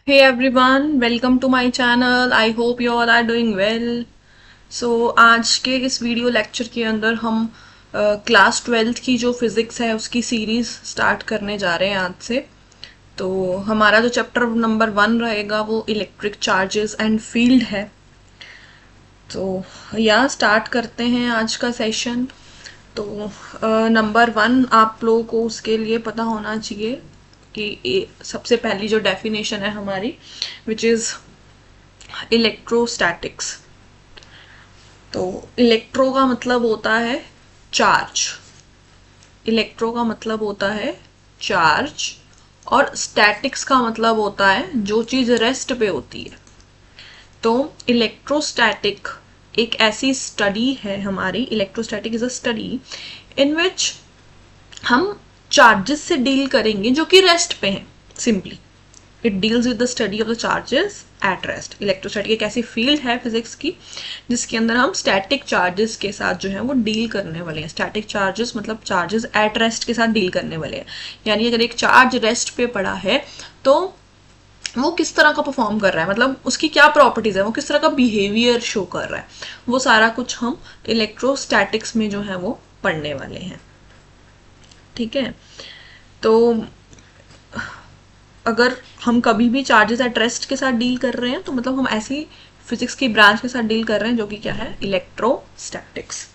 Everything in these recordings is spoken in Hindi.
Hey everyone, welcome to my channel. I hope you all are doing well. So आज के इस वीडियो लेक्चर के अंदर हम क्लास 12th की जो फिज़िक्स है उसकी सीरीज़ स्टार्ट करने जा रहे हैं आज से। तो हमारा जो चैप्टर नंबर 1 रहेगा वो इलेक्ट्रिक चार्जेस एंड फील्ड है। तो या स्टार्ट करते हैं आज का सेशन। तो नंबर 1 आप लोगों को उसके लिए पता होना चाहिए कि सबसे पहली जो डेफिनेशन है हमारी विच इज़ इलेक्ट्रोस्टैटिक्स। तो इलेक्ट्रो का मतलब होता है चार्ज, इलेक्ट्रो का मतलब होता है चार्ज, और स्टैटिक्स का मतलब होता है जो चीज़ रेस्ट पे होती है। तो इलेक्ट्रोस्टैटिक एक ऐसी स्टडी है हमारी, electrostatic is a study in which हम चार्जेस से डील करेंगे जो कि रेस्ट पे हैं। Simply it deals with the study of the charges at rest. Electrostatic एक ऐसी फील्ड है फिजिक्स की जिसके अंदर हम स्टैटिक चार्जेस के साथ जो है वो डील करने वाले हैं। स्टैटिक चार्जेस मतलब चार्जेस एट रेस्ट के साथ डील करने वाले हैं। यानी अगर एक चार्ज रेस्ट पे पड़ा है तो वो किस तरह का परफॉर्म कर रहा है, मतलब उसकी क्या प्रॉपर्टीज है, वो किस तरह का बिहेवियर शो कर रहा है, वो सारा कुछ हम इलेक्ट्रोस्टैटिक्स में जो है वो पढ़ने वाले हैं। ठीक है, तो अगर हम कभी भी चार्जेस एट रेस्ट के साथ डील कर रहे हैं तो मतलब हम ऐसी फिजिक्स की ब्रांच के साथ डील कर रहे हैं जो कि क्या है, इलेक्ट्रोस्टैटिक्स।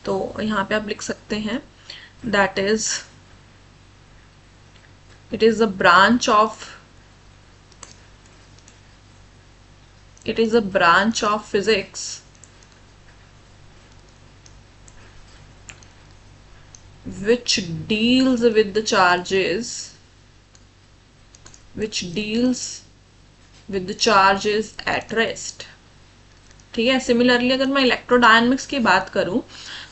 तो यहाँ पे आप लिख सकते हैं that is it is a branch of physics which deals with the charges at rest। ठीक है, सिमिलरली अगर मैं इलेक्ट्रोडायनेमिक्स की बात करूं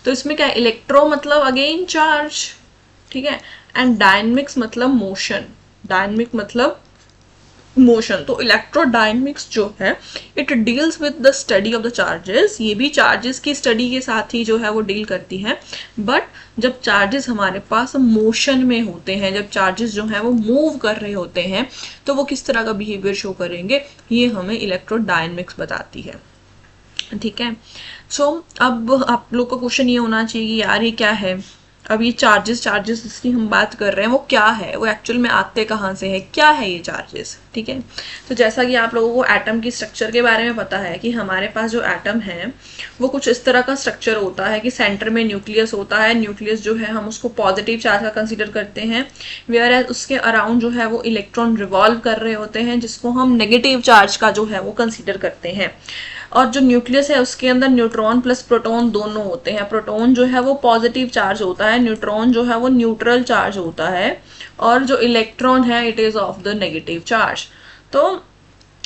तो इसमें क्या है, इलेक्ट्रो मतलब अगेन चार्ज, ठीक है, एंड डायनेमिक्स मतलब मोशन, डायनेमिक मतलब मोशन। तो इलेक्ट्रोडायनेमिक्स जो है it deals with the study of the charges, ये भी चार्जेस की स्टडी के साथ ही जो है वो डील करती है। बट जब चार्जेस हमारे पास मोशन में होते हैं, जब चार्जेस जो हैं वो मूव कर रहे होते हैं तो वो किस तरह का बिहेवियर शो करेंगे, ये हमें इलेक्ट्रोडायनेमिक्स बताती है। ठीक है, सो अब आप लोग का क्वेश्चन ये होना चाहिए कि यार ये क्या है, अब ये चार्जेस जिसकी हम बात कर रहे हैं वो क्या है, वो एक्चुअल में आते कहाँ से है, क्या है ये चार्जेस। ठीक है, तो जैसा कि आप लोगों को एटम की स्ट्रक्चर के बारे में पता है कि हमारे पास जो एटम है वो कुछ इस तरह का स्ट्रक्चर होता है कि सेंटर में न्यूक्लियस होता है। न्यूक्लियस जो है हम उसको पॉजिटिव चार्ज का कंसीडर करते हैं, वेयर एज उसके अराउंड जो है वो इलेक्ट्रॉन रिवॉल्व कर रहे होते हैं जिसको हम नेगेटिव चार्ज का जो है वो कंसीडर करते हैं। और जो न्यूक्लियस है उसके अंदर न्यूट्रॉन प्लस प्रोटॉन दोनों होते हैं। प्रोटॉन जो है वो पॉजिटिव चार्ज होता है, न्यूट्रॉन जो है वो न्यूट्रल चार्ज होता है, और जो इलेक्ट्रॉन है it is of the negative charge. तो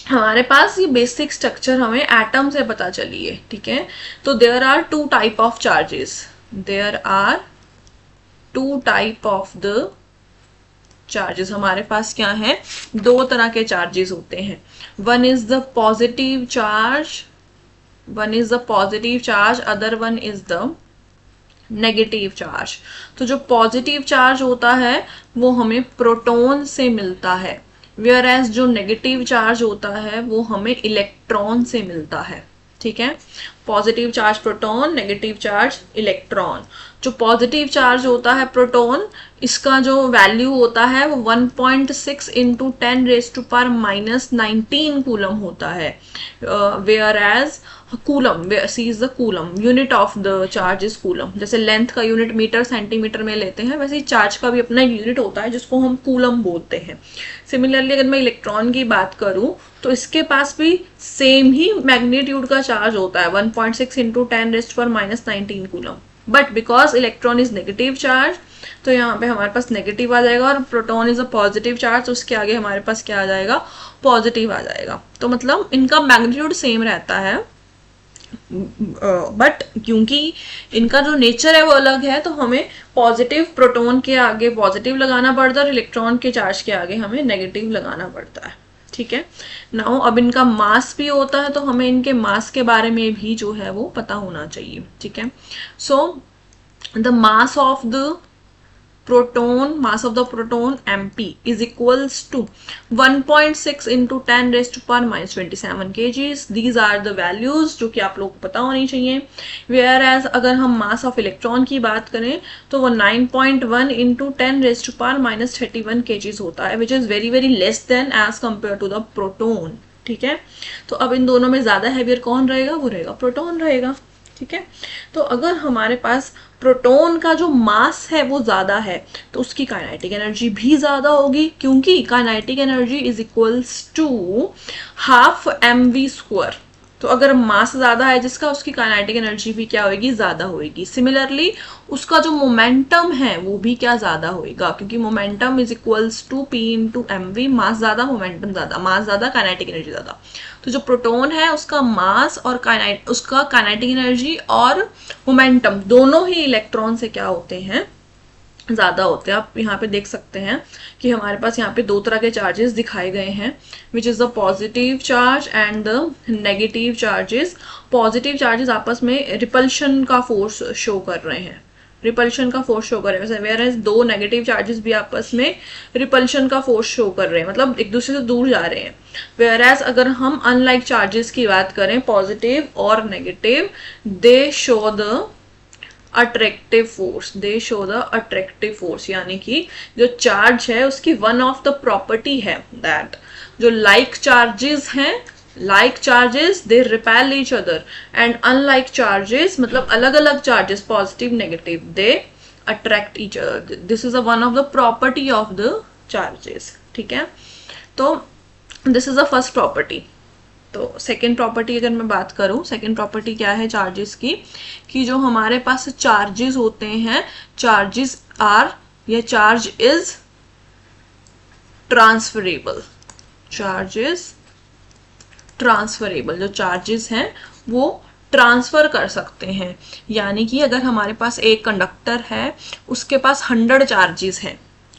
हमारे पास ये बेसिक स्ट्रक्चर हमें एटम से पता चली है। ठीक है, तो there are two type of charges, there are two type of the charges. हमारे पास क्या है, दो तरह के चार्जेस होते हैं। One is the positive charge, other one is the negative charge. तो जो पॉजिटिव चार्ज होता है वो हमें प्रोटॉन से मिलता है, वेयर एज जो नेगेटिव चार्ज होता है वो हमें इलेक्ट्रॉन से मिलता है। ठीक है, positive charge proton, negative charge electron. जो पॉजिटिव चार्ज होता है प्रोटॉन, इसका जो वैल्यू होता है वो 1.6 इंटू 10⁻⁻19 कूलम होता है, whereas coulomb, C is the coulomb, unit of the charge is coulomb. जैसे लेंथ का यूनिट मीटर सेंटीमीटर में लेते हैं, वैसे ही चार्ज का भी अपना यूनिट होता है जिसको हम कूलम बोलते हैं। सिमिलरली अगर मैं इलेक्ट्रॉन की बात करूं तो इसके पास भी सेम ही मैग्नीट्यूड का चार्ज होता है, 1.6 into 10⁻⁻19 coulomb. But because electron is negative charge तो यहाँ पे हमारे पास नेगेटिव आ जाएगा, और proton is a positive charge तो उसके आगे हमारे पास क्या आ जाएगा, पॉजिटिव आ जाएगा। तो मतलब इनका मैग्नीट्यूड सेम रहता है, बट क्योंकि इनका जो नेचर है वो अलग है तो हमें पॉजिटिव प्रोटॉन के आगे पॉजिटिव लगाना पड़ता है और इलेक्ट्रॉन के चार्ज के आगे हमें नेगेटिव लगाना पड़ता है। ठीक है, नाउ अब इनका मास भी होता है तो हमें इनके मास के बारे में भी जो है वो पता होना चाहिए। ठीक है, so the mass of the proton, mass of the proton mp is equals to 1.6 into 10 raised to power minus 27 kgs. These are the values जो कि आप लोग को पता होनी चाहिए. Whereas अगर हम mass of electron की बात करें तो वो 9.1 into 10 raised to power minus 31 kgs होता है, which is very very less than as compared to the proton. ठीक है, तो अब इन दोनों में ज्यादा हैवियर कौन रहेगा? वो रहेगा प्रोटॉन रहेगा. ठीक है, तो अगर हमारे पास प्रोटॉन का जो मास है वो ज्यादा है तो उसकी काइनेटिक एनर्जी भी ज्यादा होगी, क्योंकि kinetic energy is equals to half mv². तो अगर मास ज्यादा है जिसका, उसकी काइनेटिक एनर्जी भी क्या होगी? ज्यादा होगी. सिमिलरली उसका जो मोमेंटम है वो भी क्या? ज्यादा होगा, क्योंकि momentum is equals to p into mv. Mass ज्यादा, मोमेंटम ज्यादा, मास ज्यादा, काइनेटिक एनर्जी ज्यादा. तो जो प्रोटॉन है उसका मास और उसका काइनेटिक एनर्जी और मोमेंटम दोनों ही इलेक्ट्रॉन से क्या होते हैं? ज्यादा होते हैं. आप यहाँ पे देख सकते हैं कि हमारे पास यहाँ पे दो तरह के चार्जेस दिखाए गए हैं, which is the positive charge and the negative charges. Positive charges आपस में रिपल्शन का फोर्स शो कर रहे हैं, रिपल्शन का फोर्स शो कर रहे हैं. वेयर एज दो नेगेटिव चार्जेस भी आपस में रिपल्शन का फोर्स शो कर रहे हैं, मतलब एक दूसरे से दूर जा रहे हैं. वेयर एज अगर हम अनलाइक चार्जेस की बात करें, पॉजिटिव और negative, they show the attractive force, they show the attractive force. यानी कि जो चार्ज है उसकी वन ऑफ द प्रॉपर्टी है दैट जो लाइक चार्जेस हैं, like charges they repel each other, and unlike charges मतलब अलग अलग charges positive negative they attract each other. This is a one of the property of the charges. ठीक है, तो this is the first property. तो सेकेंड प्रॉपर्टी अगर मैं बात करूं, सेकेंड प्रॉपर्टी क्या है चार्जेस की, कि जो हमारे पास चार्जेस होते हैं, चार्जेस आर या charge is transferable. Charges transferable, जो चार्जेस हैं वो ट्रांसफर कर सकते हैं. यानी कि अगर हमारे पास एक कंडक्टर है, उसके पास 100 चार्जेस हैं.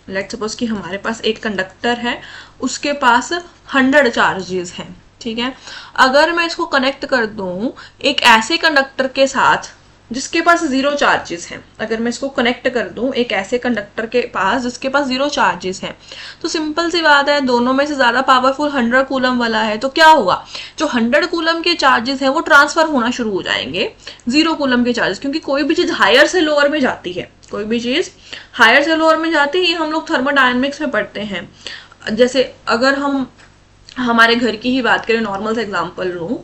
लेट्स सपोज कि हमारे पास एक कंडक्टर है, उसके पास 100 चार्जेस हैं. ठीक है, अगर मैं इसको कनेक्ट कर दूं एक ऐसे कंडक्टर के साथ जिसके पास 0 चार्जेस हैं, अगर मैं इसको कनेक्ट कर दूं एक ऐसे कंडक्टर के पास जिसके पास 0 चार्जेस हैं, तो सिंपल सी बात है, दोनों में से ज्यादा पावरफुल 100 कूलम वाला है. तो क्या होगा? जो 100 कूलम के चार्जेस हैं वो ट्रांसफर होना शुरू हो जाएंगे 0 कूलम के चार्जेस, क्योंकि कोई भी चीज हायर से लोअर में जाती है, कोई भी चीज हायर से लोअर में जाती है. ये हम लोग थर्मोडायनेमिक्स में पढ़ते हैं. जैसे अगर हम हमारे घर की ही बात करें, नॉर्मल सा एग्जांपल लूं,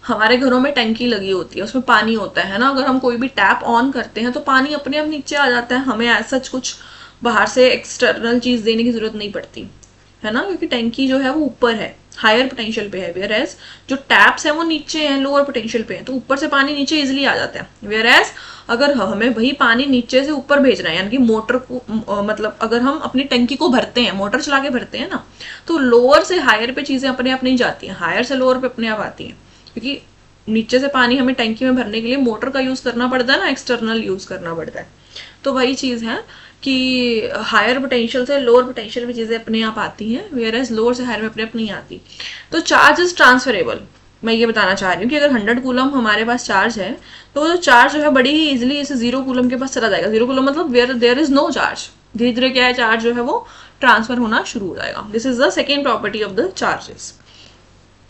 हमारे घरों में टंकी लगी होती है, उसमें पानी होता है ना. अगर हम कोई भी टैप ऑन करते हैं तो पानी अपने आप नीचे आ जाता है, हमें ऐसा कुछ बाहर से एक्सटर्नल चीज देने की जरूरत नहीं पड़ती है ना, क्योंकि टंकी जो है वो ऊपर है, हायर पोटेंशियल पे है. वेयर एज जो टैप्स हैं वो नीचे हैं, लोअर पोटेंशियल पे है, तो ऊपर से पानी नीचे इजिली आ जाता है. वेयर एज अगर हमें वही पानी नीचे से ऊपर भेजना है, यानी कि मोटर को मतलब अगर हम अपनी टंकी को भरते हैं, मोटर चला के भरते हैं ना, तो लोअर से हायर पे चीजें अपने आप नहीं जाती हैं, हायर से लोअर पे अपने आप आती हैं, क्योंकि नीचे से पानी हमें टंकी में भरने के लिए मोटर का यूज करना पड़ता है ना, एक्सटर्नल यूज करना पड़ता है. तो वही चीज है कि हायर पोटेंशियल से लोअर पोटेंशियल में चीजें अपने आप आती हैं, वेयर एज लोअर से हायर में अपने आप नहीं आती. तो चार्ज इज ट्रांसफरेबल. मैं ये बताना चाह रही हूँ कि अगर 100 कूलम हमारे पास चार्ज है तो जो चार्ज जो है बड़ी ही इजिली इसे 0 कूलम के पास चला जाएगा. 0 कूलम मतलब where there is no charge, धीरे धीरे क्या है, चार्ज जो है वो ट्रांसफर होना शुरू हो जाएगा. This is the second property of the charges.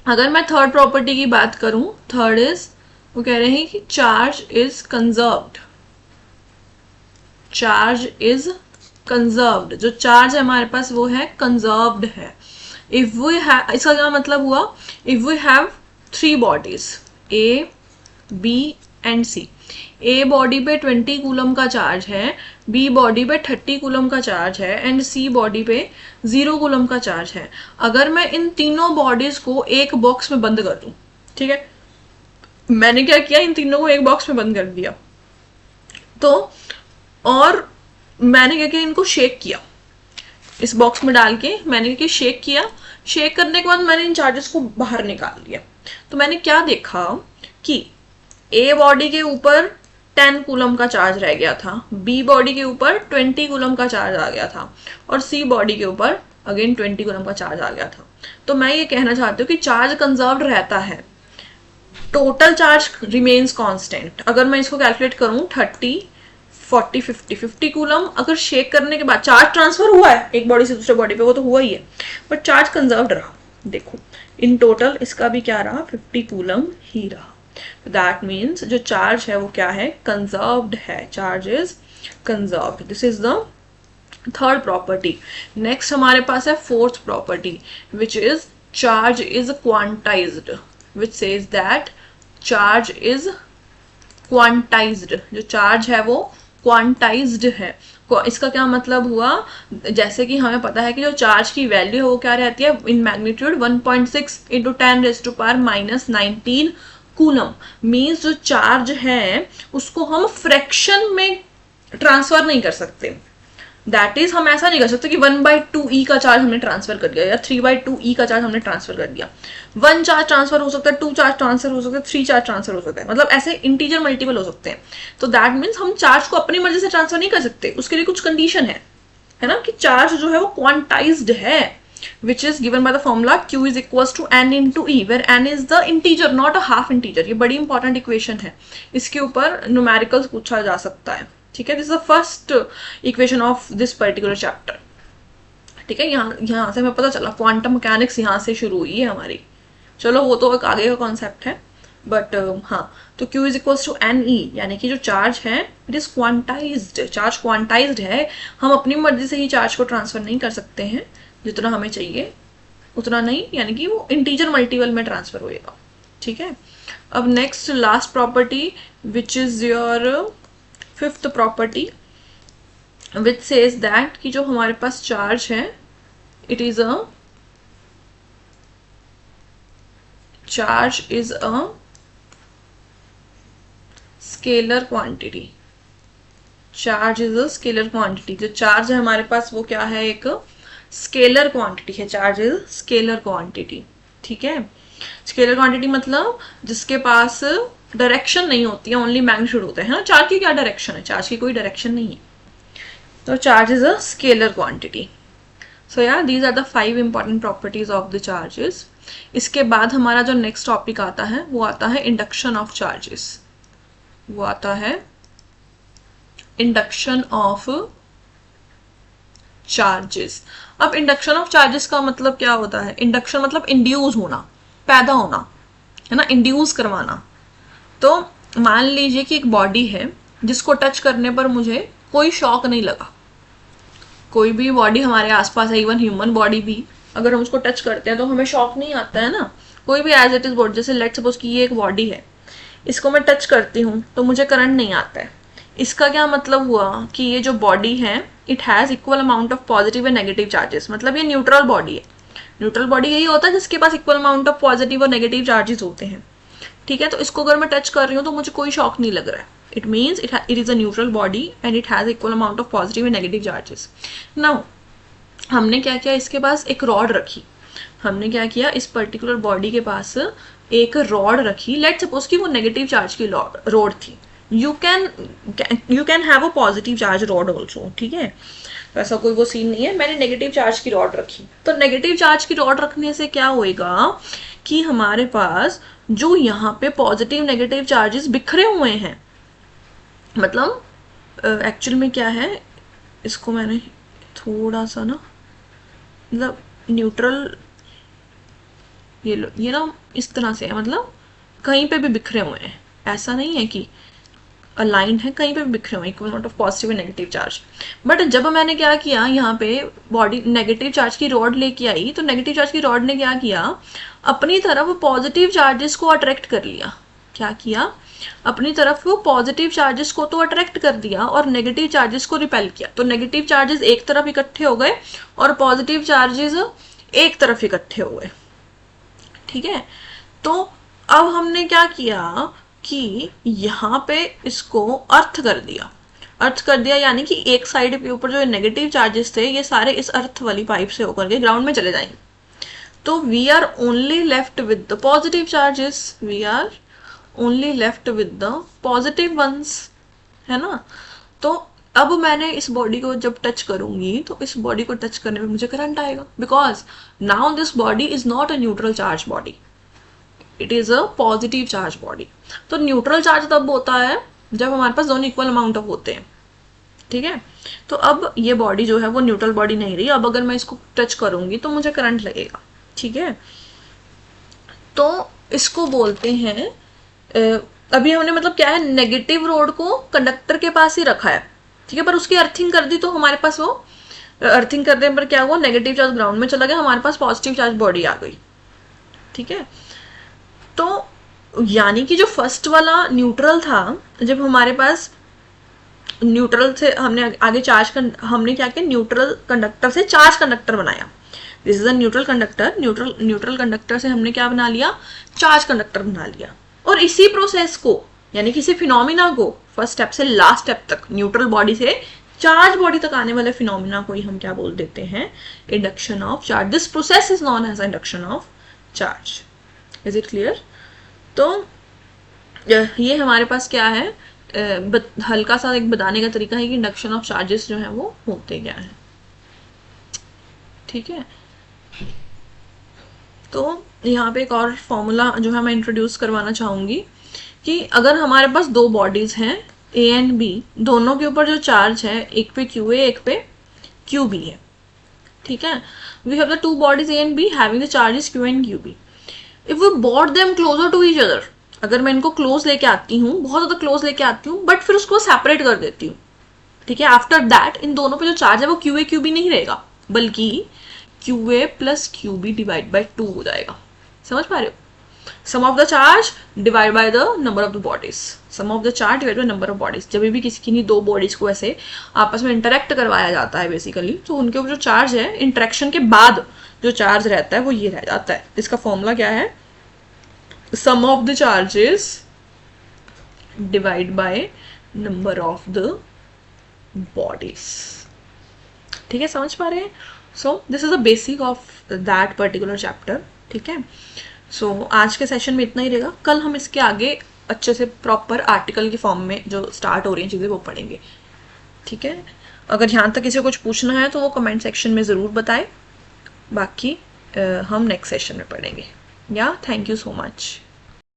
अगर मैं थर्ड प्रॉपर्टी की बात करूं, थर्ड इज, वो कह रहे हैं कि charge is conserved. Charge is conserved, जो चार्ज है हमारे पास वो है कंजर्व्ड है. इफ वी हैव, इसका क्या मतलब हुआ, if we have 3 bodies A, B and C. A body पे 20 कूलम का चार्ज है, B बॉडी पे 30 कूलम का चार्ज है एंड C बॉडी पे 0 कूलम का चार्ज है. अगर मैं इन तीनों बॉडीज को एक बॉक्स में बंद कर दूं, ठीक है, मैंने क्या किया, इन तीनों को एक बॉक्स में बंद कर दिया, तो और मैंने क्या किया, इनको शेक किया, इस बॉक्स में डाल के मैंने क्या शेक किया. शेक करने के बाद मैंने इन चार्जेस को बाहर निकाल लिया. तो मैंने क्या देखा कि A बॉडी के ऊपर 10 कूलम का चार्ज रह गया था, B बॉडी के ऊपर 20 कूलम का चार्ज आ गया था और C बॉडी के ऊपर अगेन 20 कूलम का चार्ज आ गया था. तो मैं ये कहना चाहती हूँ कि चार्ज कंजर्व्ड रहता है, टोटल चार्ज रिमेन्स कांस्टेंट. अगर मैं इसको कैलकुलेट करूँ 30, 50 कूलम अगर शेक करने के बाद चार्ज ट्रांसफर हुआ है एक बॉडी से दूसरे बॉडी पे, वो तो हुआ ही है, बट चार्ज कंजर्व्ड रहा। देखो इन टोटल इसका भी क्या रहा, 50 कूलम ही रहा। दैट मीन्स जो चार्ज है वो क्या है, कंजर्व्ड है, charge is conserved. This is the third property. Next हमारे पास है fourth property, which is charge is quantized, which says that charge is quantized. जो चार्ज है वो क्वांटाइज्ड है। इसका क्या मतलब हुआ, जैसे कि हमें पता है कि जो चार्ज की वैल्यू है वो क्या रहती है, in magnitude 1.6 into 10⁻⁻19 coulomb. Means जो चार्ज है उसको हम फ्रैक्शन में ट्रांसफर नहीं कर सकते। दैट इज हम ऐसा नहीं कर सकते कि 1/2e का चार्ज हमने ट्रांसफर कर दिया या 3/2e का चार्ज हमने ट्रांसफर कर दिया। 1 चार्ज ट्रांसफर हो सकता है, 2 चार्ज ट्रांसफर हो सकता है, 3 चार्ज ट्रांसफर हो सकता है, मतलब ऐसे इंटीजर मल्टीपल हो सकते हैं। तो दैट मीन्स हम चार्ज को अपनी मर्जी से ट्रांसफर नहीं कर सकते, उसके लिए कुछ कंडीशन है ना, कि चार्ज जो है वो क्वांटाइज्ड है, which is given by the formula q is equals to n into e, where n is the integer not a half integer। ये बड़ी इंपॉर्टेंट इक्वेशन है, इसके ऊपर न्यूमेरिकल्स पूछा जा सकता है। ठीक है, this is the first equation of this particular chapter. ठीक है, यहाँ से हमें पता चला क्वांटम मैकेनिक्स यहाँ से शुरू हुई है हमारी। चलो वो तो एक आगे का कॉन्सेप्ट है, बट हाँ, तो Q is equals to n e, यानी कि जो चार्ज है it is quantised, charge quantised है। हम अपनी मर्जी से ही चार्ज को ट्रांसफर नहीं कर सकते हैं, जितना हमें चाहिए उतना नहीं, यानी कि वो इंटीजर मल्टीपल में ट्रांसफर होएगा। ठीक है, अब next last property which is your fifth property, which says that कि जो हमारे पास चार्ज है it is a charge is a scalar quantity. Charge is a scalar quantity. जो चार्ज है हमारे पास वो क्या है, एक स्केलर क्वांटिटी है। Charge is scalar quantity. ठीक है, स्केलर क्वांटिटी मतलब जिसके पास डायरेक्शन नहीं होती है, ओनली मैग्नीट्यूड होता है ना। चार्ज की क्या डायरेक्शन है, चार्ज की कोई डायरेक्शन नहीं है, तो charge is a scalar quantity. So यार these are the 5 important properties of the charges. इसके बाद हमारा जो नेक्स्ट टॉपिक आता है वो आता है इंडक्शन ऑफ चार्जेस। वो आता है इंडक्शन ऑफ चार्जेस। अब इंडक्शन ऑफ चार्जेस का मतलब क्या होता है, इंडक्शन मतलब इंड्यूस होना, पैदा होना, है ना, इंड्यूस करवाना। तो मान लीजिए कि एक बॉडी है जिसको टच करने पर मुझे कोई शॉक नहीं लगा। कोई भी बॉडी हमारे आसपास है, इवन ह्यूमन बॉडी भी, अगर हम उसको टच करते हैं तो हमें शॉक नहीं आता है ना। कोई भी एज इट इज बॉडी, जैसे लेट्स सपोज कि ये एक बॉडी है, इसको मैं टच करती हूँ तो मुझे करंट नहीं आता है। इसका क्या मतलब हुआ कि ये जो बॉडी है it has equal amount of positive and negative charges, मतलब ये न्यूट्रल बॉडी है। न्यूट्रल बॉडी यही होता है जिसके पास इक्वल अमाउंट ऑफ पॉजिटिव और नेगेटिव चार्जेस होते हैं। ठीक है, तो इसको अगर मैं टच कर रही हूँ तो मुझे कोई शॉक नहीं लग रहा है। It means it is a neutral body and it has equal amount of positive and negative charges. Now हमने क्या किया, इसके पास एक रॉड रखी। हमने क्या किया, इस पर्टिकुलर बॉडी के पास एक रॉड रखी। लेट्स सपोज कि वो नेगेटिव चार्ज की रॉड थी। You can have a positive charge rod also. ठीक है, तो ऐसा कोई वो सीन नहीं है। मैंने नेगेटिव चार्ज की रॉड रखी, तो नेगेटिव चार्ज की रॉड रखने से क्या होएगा कि हमारे पास जो यहाँ पे पॉजिटिव नेगेटिव चार्जेस बिखरे हुए हैं, मतलब एक्चुअल में क्या है, इसको मैंने थोड़ा सा ना, मतलब न्यूट्रल ये ना इस तरह से है, मतलब कहीं पे भी बिखरे हुए हैं, ऐसा नहीं है कि अलाइंड है, कहीं पे भी बिखरे हुए हैं, equal amount of positive and negative charge. But जब मैंने क्या किया, यहाँ पे बॉडी नेगेटिव चार्ज की रॉड लेके आई, तो नेगेटिव चार्ज की रॉड ने क्या किया, अपनी तरफ पॉजिटिव चार्जेस को अट्रैक्ट कर लिया। क्या किया, अपनी तरफ वो पॉजिटिव चार्जेस को तो अट्रैक्ट कर दिया और नेगेटिव चार्जेस को रिपेल किया। तो नेगेटिव चार्जेस एक तरफ इकट्ठे हो गए और पॉजिटिव चार्जेस एक तरफ इकट्ठे हो गए। ठीक है, तो अब हमने क्या किया कि यहाँ पे इसको अर्थ कर दिया। अर्थ कर दिया यानी कि एक साइड के ऊपर जो नेगेटिव चार्जेस थे ये सारे इस अर्थ वाली पाइप से होकर के ग्राउंड में चले जाएंगे। तो we are only left with the positive charges, we are only left with the positive ones, है ना। तो अब मैंने इस बॉडी को जब टच करूंगी तो इस बॉडी को टच करने में मुझे करंट आएगा, because now this body is not a neutral charge body, it is a positive charge body. तो न्यूट्रल चार्ज तब होता है जब हमारे पास दोनों इक्वल अमाउंट ऑफ होते हैं। ठीक है। तो अब ये बॉडी जो है वो न्यूट्रल बॉडी नहीं रही, अब अगर मैं इसको टच करूंगी तो मुझे करंट लगेगा, ठीक है। तो इसको बोलते हैं अभी हमने मतलब क्या है, नेगेटिव रोड को कंडक्टर के पास ही रखा है, ठीक है, पर उसकी अर्थिंग कर दी तो हमारे पास वो अर्थिंग करने पर क्या हुआ, नेगेटिव चार्ज ग्राउंड में चला गया, हमारे पास पॉजिटिव चार्ज बॉडी आ गई, ठीक है। तो यानी कि जो फर्स्ट वाला न्यूट्रल था, जब हमारे पास न्यूट्रल से हमने आगे हमने क्या किया, न्यूट्रल कंडक्टर से चार्ज कंडक्टर बनाया, this is a neutral conductor, neutral conductor से हमने क्या बना लिया, चार्ज कंडक्टर बना लिया। और इसी प्रोसेस को यानी किसी फिनोमिना को फर्स्ट स्टेप से लास्ट स्टेप तक, न्यूट्रल बॉडी से चार्ज बॉडी तक आने वाले फिनोमिना को ही हम क्या बोल देते हैं, induction of charge. This process is known as induction of charge. Is it clear? तो ये हमारे पास क्या है, हल्का सा एक बताने का तरीका है कि इंडक्शन ऑफ चार्जेस जो है वो होते क्या है, ठीक है। तो यहाँ पे एक और फॉर्मूला जो है मैं इंट्रोड्यूस करवाना चाहूंगी कि अगर हमारे पास दो बॉडीज हैं ए एंड बी, दोनों के ऊपर जो चार्ज है, एक पे क्यू ए एक पे क्यू बी है, ठीक है। We have the two bodies A and B having the charges q and q B. If we bought them closer to each other, अगर मैं इनको क्लोज लेके आती हूँ, बहुत ज्यादा क्लोज लेके आती हूँ, बट फिर उसको सेपरेट कर देती हूँ, ठीक है। आफ्टर दैट इन दोनों पे जो चार्ज है वो क्यू ए क्यू बी नहीं रहेगा, बल्कि Q A plus Q B divide by 2 हो जाएगा। समझ पा रहे हो? Sum of the charge divide by the number of the bodies, sum of the charge divide by number of bodies. जब भी किसी की दो बॉडीज को ऐसे आपस में इंटरेक्ट करवाया जाता है बेसिकली, तो उनके ऊपर जो चार्ज है, इंटरेक्शन के बाद जो चार्ज रहता है वो ये रह जाता है। इसका फॉर्मूला क्या है, sum of the charges divide by number of the bodies, ठीक है। समझ पा रहे हैं? So this is the basic of that particular chapter, ठीक है। सो आज के सेशन में इतना ही रहेगा, कल हम इसके आगे अच्छे से प्रॉपर आर्टिकल के फॉर्म में जो स्टार्ट हो रही हैं चीज़ें वो पढ़ेंगे, ठीक है। अगर यहाँ तक किसी को कुछ पूछना है तो वो कमेंट सेक्शन में ज़रूर बताएं, बाकी हम नेक्स्ट सेशन में पढ़ेंगे। या थैंक यू सो मच।